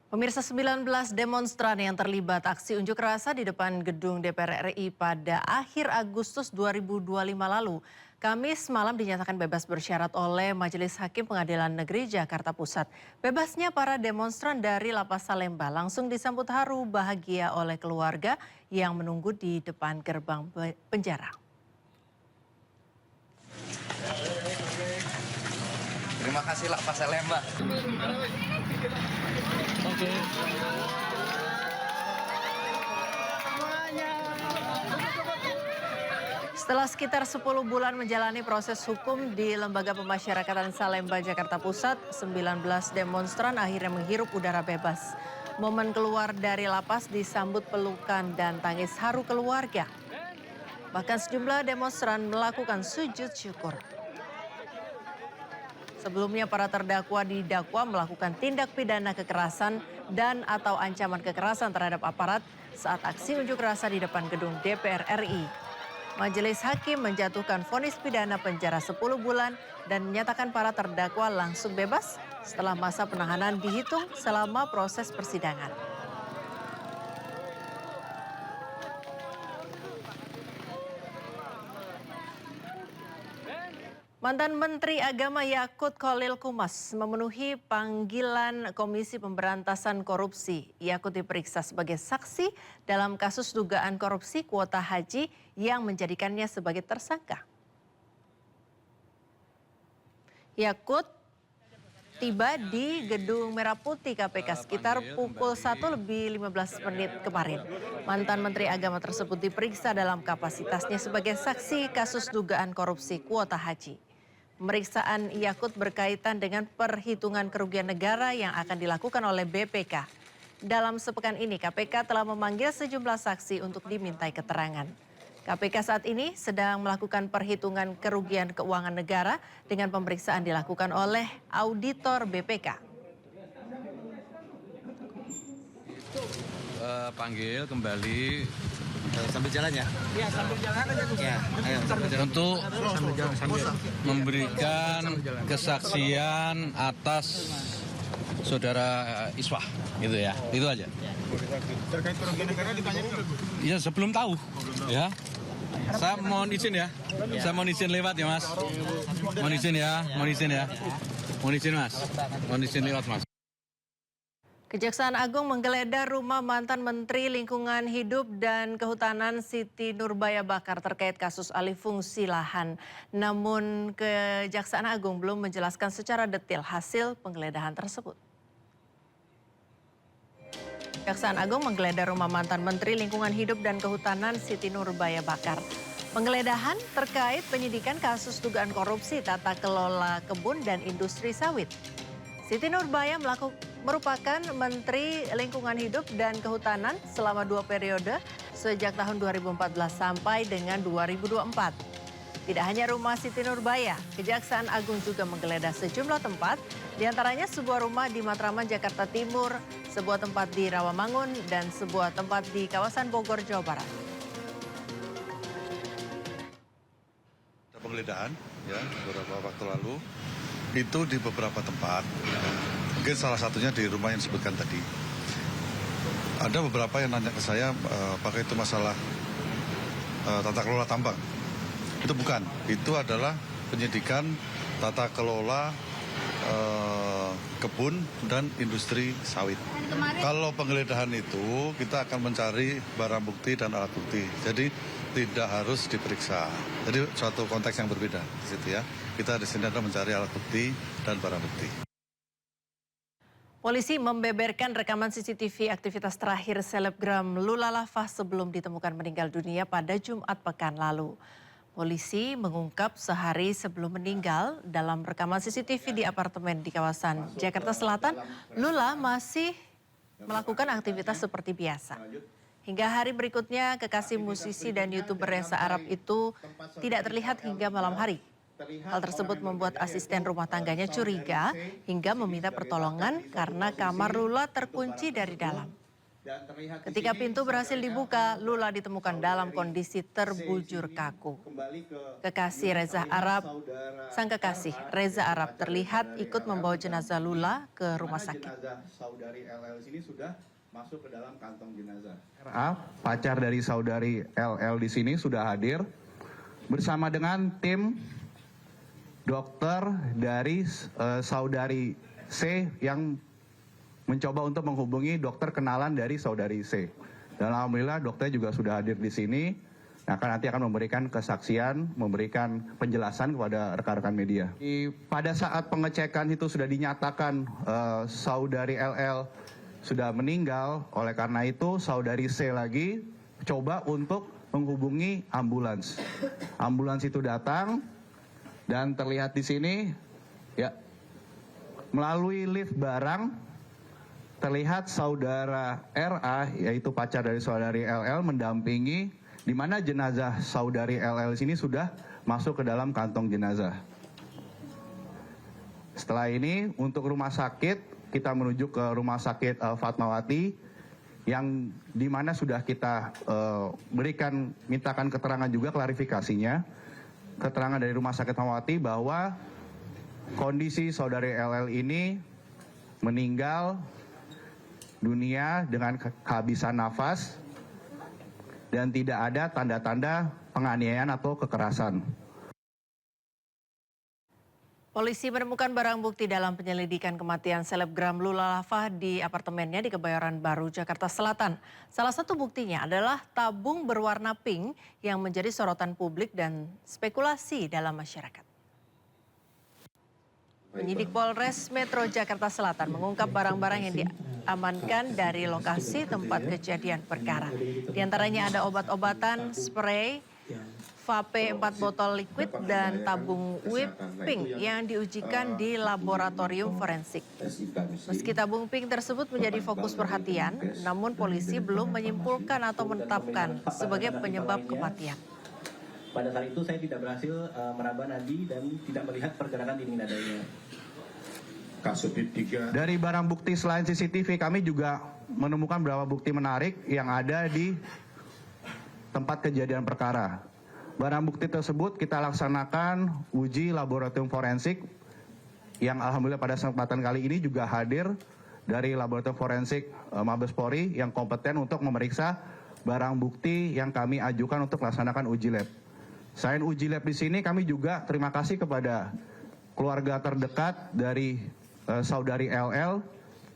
Pemirsa, 19 demonstran yang terlibat aksi unjuk rasa di depan gedung DPR RI pada akhir Agustus 2025 lalu, Kamis malam dinyatakan bebas bersyarat oleh Majelis Hakim Pengadilan Negeri Jakarta Pusat. Bebasnya para demonstran dari Lapas Salemba langsung disambut haru bahagia oleh keluarga yang menunggu di depan gerbang penjara. Terima kasih Lapas Salemba. Oke. Setelah sekitar 10 bulan menjalani proses hukum di Lembaga Pemasyarakatan Salemba, Jakarta Pusat, 19 demonstran akhirnya menghirup udara bebas. Momen keluar dari lapas disambut pelukan dan tangis haru keluarga. Bahkan sejumlah demonstran melakukan sujud syukur. Sebelumnya para terdakwa didakwa melakukan tindak pidana kekerasan dan atau ancaman kekerasan terhadap aparat saat aksi unjuk rasa di depan gedung DPR RI. Majelis Hakim menjatuhkan vonis pidana penjara 10 bulan dan menyatakan para terdakwa langsung bebas setelah masa penahanan dihitung selama proses persidangan. Mantan Menteri Agama Yakut Khalil Qumas memenuhi panggilan Komisi Pemberantasan Korupsi. Yakut diperiksa sebagai saksi dalam kasus dugaan korupsi kuota haji yang menjadikannya sebagai tersangka. Yakut tiba di Gedung Merah Putih KPK sekitar pukul 1:15 kemarin. Mantan Menteri Agama tersebut diperiksa dalam kapasitasnya sebagai saksi kasus dugaan korupsi kuota haji. Pemeriksaan Yakut berkaitan dengan perhitungan kerugian negara yang akan dilakukan oleh BPK. Dalam sepekan ini KPK telah memanggil sejumlah saksi untuk dimintai keterangan. KPK saat ini sedang melakukan perhitungan kerugian keuangan negara dengan pemeriksaan dilakukan oleh auditor BPK. Panggil kembali sambil jalan ya? Iya, sambil jalan aja Gus. Ya, ayo sambil jalan. Untuk Sambil jalan, sambil. memberikan kesaksian atas saudara Iswah, gitu ya. Itu aja. Terkait kerugian negara ditanya dulu Gus. Ya sebelum tahu, ya. Saya mohon izin ya. Saya mohon izin lewat ya Mas. Mohon izin ya, mohon izin ya. Mohon izin Mas. Mohon izin lewat Mas. Kejaksaan Agung menggeledah rumah mantan Menteri Lingkungan Hidup dan Kehutanan Siti Nurbaya Bakar terkait kasus alih fungsi lahan. Namun Kejaksaan Agung belum menjelaskan secara detail hasil penggeledahan tersebut. Kejaksaan Agung menggeledah rumah mantan Menteri Lingkungan Hidup dan Kehutanan Siti Nurbaya Bakar. Penggeledahan terkait penyidikan kasus dugaan korupsi tata kelola kebun dan industri sawit. Siti Nurbaya merupakan Menteri Lingkungan Hidup dan Kehutanan selama 2 periode sejak tahun 2014 sampai dengan 2024. Tidak hanya rumah Siti Nurbaya, Kejaksaan Agung juga menggeledah sejumlah tempat, diantaranya sebuah rumah di Matraman, Jakarta Timur, sebuah tempat di Rawamangun, dan sebuah tempat di kawasan Bogor, Jawa Barat. Penggeledahan ya beberapa waktu lalu itu di beberapa tempat, mungkin salah satunya di rumah yang disebutkan tadi. Ada beberapa yang nanya ke saya apakah itu masalah tata kelola tambang. Itu bukan, itu adalah penyidikan tata kelola kebun dan industri sawit. Kalau penggeledahan itu kita akan mencari barang bukti dan alat bukti. Jadi tidak harus diperiksa. Jadi suatu konteks yang berbeda di situ ya. Kita di sini adalah mencari alat bukti dan barang bukti. Polisi membeberkan rekaman CCTV aktivitas terakhir selebgram Lula Lava sebelum ditemukan meninggal dunia pada Jumat pekan lalu. Polisi mengungkap sehari sebelum meninggal dalam rekaman CCTV di apartemen di kawasan Jakarta Selatan, Lula masih melakukan aktivitas seperti biasa. Hingga hari berikutnya, kekasih musisi dan YouTuber Reza Arab itu tidak terlihat hingga malam hari. Hal tersebut membuat asisten rumah tangganya curiga hingga meminta pertolongan karena kamar Lula terkunci dari dalam. Ketika pintu berhasil dibuka, Lula ditemukan dalam kondisi terbujur kaku. Sang kekasih Reza Arab terlihat ikut membawa jenazah Lula ke rumah sakit. Saudari LL sini sudah masuk ke dalam kantong jenazah. RA, pacar dari saudari LL di sini sudah hadir bersama dengan tim dokter dari saudari C yang mencoba untuk menghubungi dokter kenalan dari saudari C. Dan alhamdulillah dokter juga sudah hadir di sini. Nanti akan memberikan kesaksian, memberikan penjelasan kepada rekan-rekan media. Pada saat pengecekan itu sudah dinyatakan saudari LL sudah meninggal, oleh karena itu saudari C lagi coba untuk menghubungi ambulans. Ambulans itu datang dan terlihat di sini ya melalui lift barang terlihat saudara RA yaitu pacar dari saudari LL mendampingi di mana jenazah saudari LL sini sudah masuk ke dalam kantong jenazah. Setelah ini untuk rumah sakit kita menuju ke rumah sakit Fatmawati yang di mana sudah kita mintakan keterangan juga klarifikasinya. Keterangan dari rumah sakit Fatmawati bahwa kondisi saudari LL ini meninggal dunia dengan kehabisan nafas dan tidak ada tanda-tanda penganiayaan atau kekerasan. Polisi menemukan barang bukti dalam penyelidikan kematian selebgram Lula Lava di apartemennya di Kebayoran Baru, Jakarta Selatan. Salah satu buktinya adalah tabung berwarna pink yang menjadi sorotan publik dan spekulasi dalam masyarakat. Penyidik Polres Metro Jakarta Selatan mengungkap barang-barang yang diamankan dari lokasi tempat kejadian perkara. Di antaranya ada obat-obatan, spray, vape 4 botol liquid, dan tabung whip pink yang diujikan di laboratorium forensik. Meski tabung pink tersebut menjadi fokus perhatian, namun polisi belum menyimpulkan atau menetapkan sebagai penyebab kematian. Pada saat itu saya tidak berhasil meraba nadi dan tidak melihat pergerakan dinding dadanya. Dari barang bukti selain CCTV kami juga menemukan beberapa bukti menarik yang ada di tempat kejadian perkara. Barang bukti tersebut kita laksanakan uji laboratorium forensik yang alhamdulillah pada kesempatan kali ini juga hadir dari laboratorium forensik Mabes Polri yang kompeten untuk memeriksa barang bukti yang kami ajukan untuk melaksanakan uji lab. Selain uji lab di sini, kami juga terima kasih kepada keluarga terdekat dari saudari LL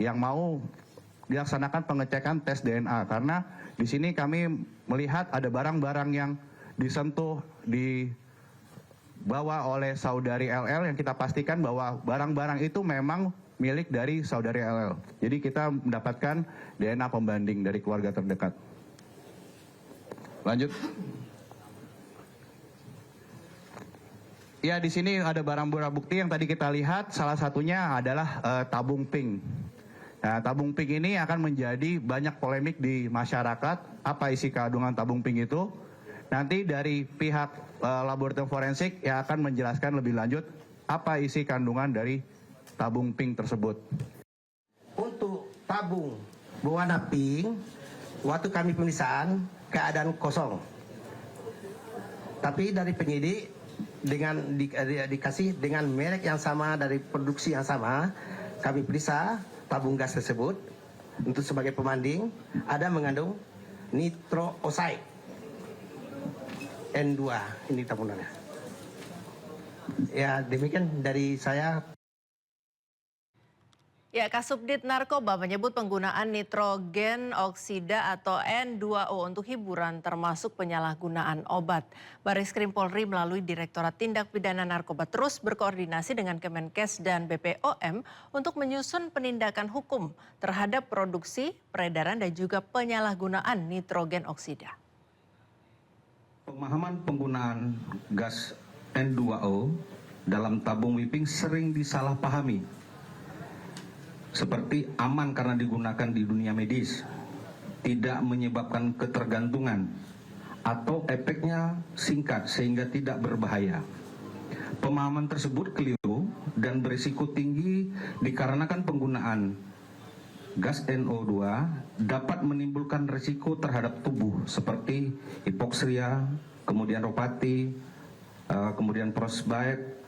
yang mau dilaksanakan pengecekan tes DNA karena di sini kami melihat ada barang-barang yang disentuh, dibawa oleh saudari LL yang kita pastikan bahwa barang-barang itu memang milik dari saudari LL. Jadi kita mendapatkan DNA pembanding dari keluarga terdekat. Lanjut. Ya, di sini ada barang-barang bukti yang tadi kita lihat, salah satunya adalah tabung pink. Nah, tabung pink ini akan menjadi banyak polemik di masyarakat. Apa isi kandungan tabung pink itu? Nanti dari pihak laboratorium forensik yang akan menjelaskan lebih lanjut apa isi kandungan dari tabung pink tersebut. Untuk tabung berwarna pink, waktu kami pemeriksaan keadaan kosong. Tapi dari penyidik dengan dikasih dengan merek yang sama dari produksi yang sama, kami periksa tabung gas tersebut untuk sebagai pembanding ada mengandung nitro oxide N2 ini tabungannya. Ya, demikian dari saya. Ya, Kasubdit Narkoba menyebut penggunaan nitrogen oksida atau N2O untuk hiburan termasuk penyalahgunaan obat. Barreskrim Polri melalui Direktorat Tindak Pidana Narkoba terus berkoordinasi dengan Kemenkes dan BPOM untuk menyusun penindakan hukum terhadap produksi, peredaran, dan juga penyalahgunaan nitrogen oksida. Pemahaman penggunaan gas N2O dalam tabung whipping sering disalahpahami. Seperti aman karena digunakan di dunia medis, tidak menyebabkan ketergantungan, atau efeknya singkat sehingga tidak berbahaya. Pemahaman tersebut keliru dan berisiko tinggi dikarenakan penggunaan gas NO2 dapat menimbulkan risiko terhadap tubuh seperti hipoksia, kemudian ropati, kemudian frostbite,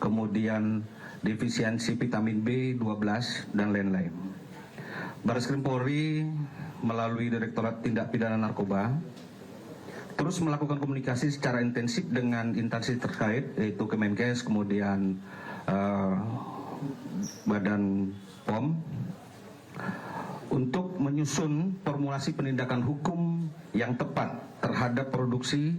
kemudian defisiensi vitamin B12 dan lain-lain. Barreskrim Polri melalui Direktorat Tindak Pidana Narkoba terus melakukan komunikasi secara intensif dengan instansi terkait yaitu Kemenkes, kemudian Badan POM untuk menyusun formulasi penindakan hukum yang tepat terhadap produksi,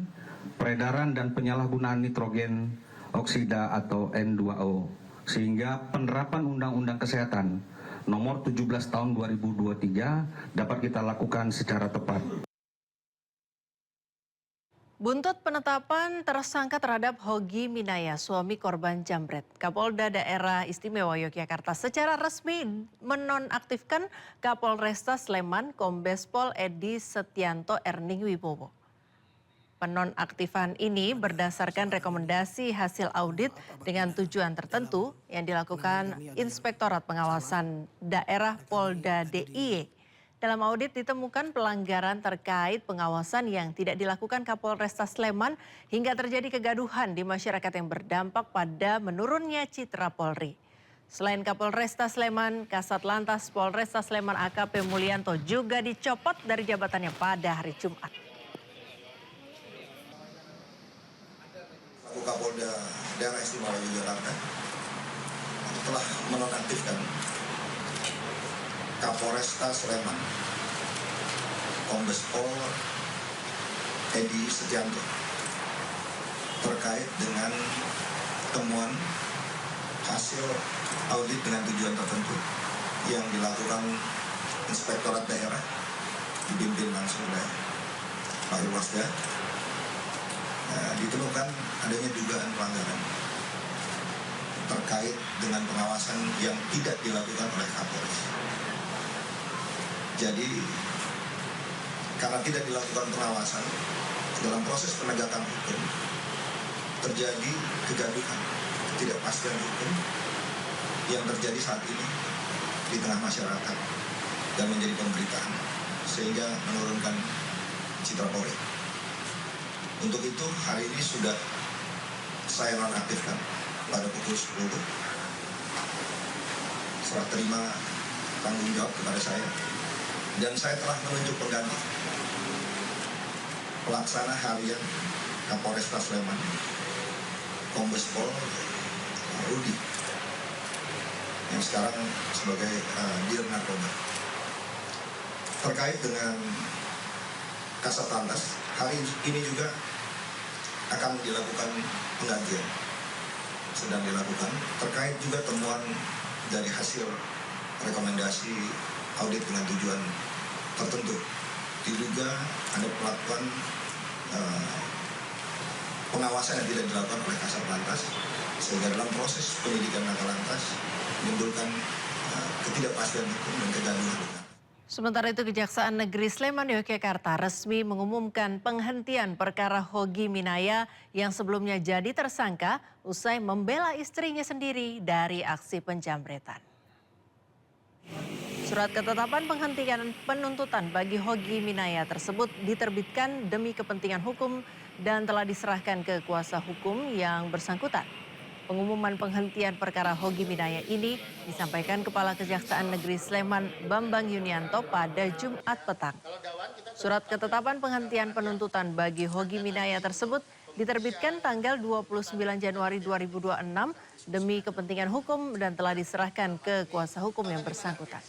peredaran dan penyalahgunaan nitrogen oksida atau N2O sehingga penerapan Undang-Undang Kesehatan nomor 17 tahun 2023 dapat kita lakukan secara tepat. Buntut penetapan tersangka terhadap Hogi Minaya, suami korban jambret. Kapolda Daerah Istimewa Yogyakarta secara resmi menonaktifkan Kapolresta Sleman Kombes Pol Edi Setianto Erning Wibowo. Penonaktifan ini berdasarkan rekomendasi hasil audit dengan tujuan tertentu yang dilakukan Inspektorat Pengawasan Daerah Polda DIY. Dalam audit ditemukan pelanggaran terkait pengawasan yang tidak dilakukan Kapolresta Sleman hingga terjadi kegaduhan di masyarakat yang berdampak pada menurunnya citra Polri. Selain Kapolresta Sleman, Kasat Lantas Polresta Sleman AKP Mulyanto juga dicopot dari jabatannya pada hari Jumat. Kapolda Daerah Istimewa Yogyakarta telah menonaktifkan Kapolresta Sleman Kombes Pol Edi Setianto terkait dengan temuan hasil audit dengan tujuan tertentu yang dilakukan Inspektorat Daerah dipimpin langsung oleh Pak Irwasda. Ditemukan adanya dugaan pelanggaran terkait dengan pengawasan yang tidak dilakukan oleh Kapolres. Jadi, karena tidak dilakukan pengawasan dalam proses penegakan hukum, terjadi kegaduhan, ketidakpastian hukum yang terjadi saat ini di tengah masyarakat dan menjadi pemberitaan, sehingga menurunkan citra Polri. Untuk itu, hari ini sudah saya nonaktifkan pada pukul 10. Serah terima tanggung jawab kepada saya. Dan saya telah menunjuk pengganti pelaksana harian Kapolresta Sleman, Kombes Pol Rudi, yang sekarang sebagai Dir Narkoba. Terkait dengan Kasat Lantas, hari ini juga akan dilakukan penggantian, sedang dilakukan terkait juga temuan dari hasil rekomendasi audit dengan tujuan tertentu. Diduga ada pelakuan pengawasan yang tidak dilakukan oleh Kasat Lantas, sehingga dalam proses penyidikan Laka Lantas menimbulkan ketidakpastian hukum dan kegaduhan. Sementara itu Kejaksaan Negeri Sleman Yogyakarta resmi mengumumkan penghentian perkara Hogi Minaya yang sebelumnya jadi tersangka usai membela istrinya sendiri dari aksi penjamretan. Surat ketetapan penghentian penuntutan bagi Hogi Minaya tersebut diterbitkan demi kepentingan hukum dan telah diserahkan ke kuasa hukum yang bersangkutan. Pengumuman penghentian perkara Hogi Minaya ini disampaikan Kepala Kejaksaan Negeri Sleman Bambang Yunianto pada Jumat petang. Surat ketetapan penghentian penuntutan bagi Hogi Minaya tersebut diterbitkan tanggal 29 Januari 2026 demi kepentingan hukum dan telah diserahkan ke kuasa hukum yang bersangkutan.